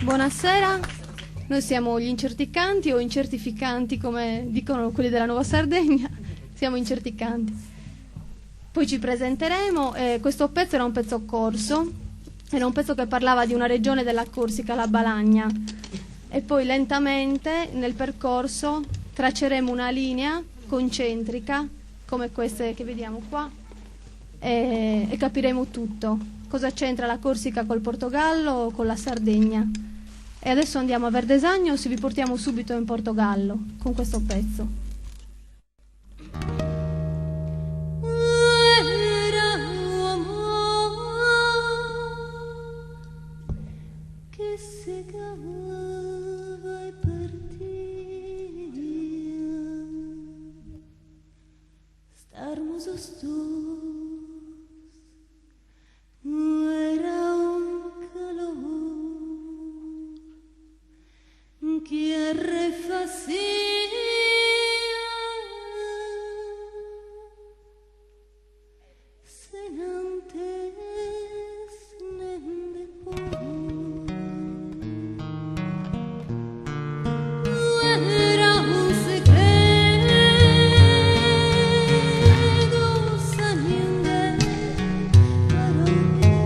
Buonasera, noi siamo gli incerticanti o incertificanti come dicono quelli della Nuova Sardegna, siamo incerticanti. Poi ci presenteremo, questo pezzo era un pezzo corso, era un pezzo che parlava di una regione della Corsica, la Balagna, e poi lentamente nel percorso tracceremo una linea concentrica come queste che vediamo qua e capiremo tutto. Cosa c'entra la Corsica col Portogallo o con la Sardegna? E adesso andiamo a Verdesagno, se vi portiamo subito in Portogallo con questo pezzo. Era un calor que refacía senantes nem depois. Era un segredo sem ninguém para ouvir.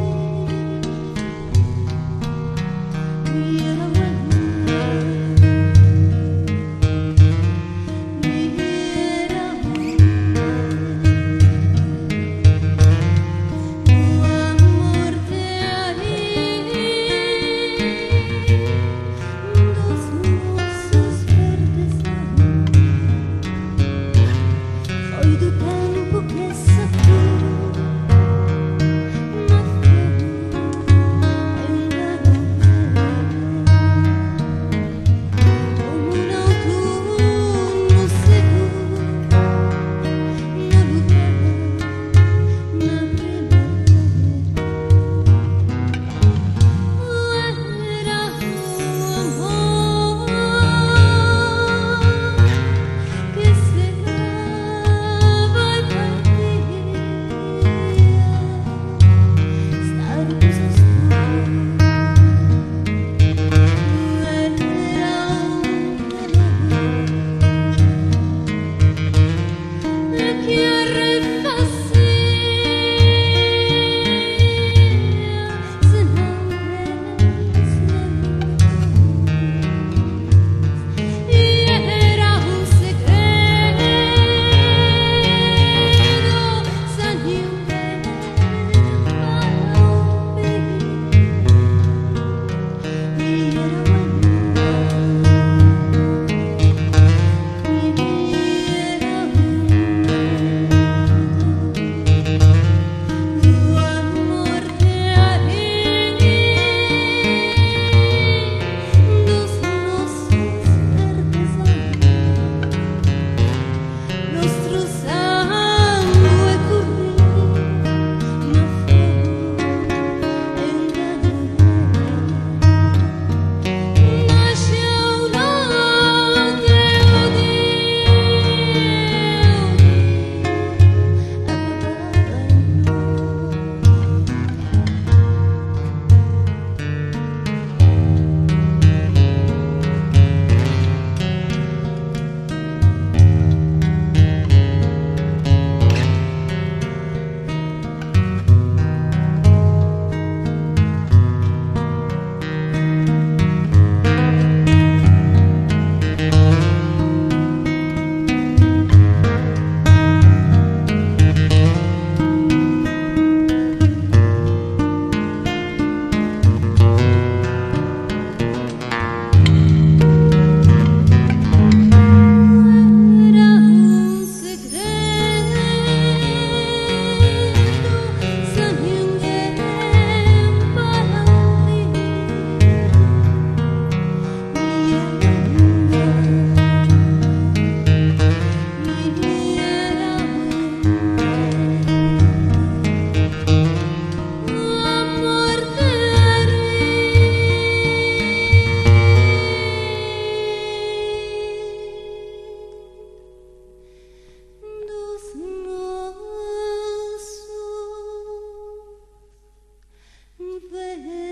E era ve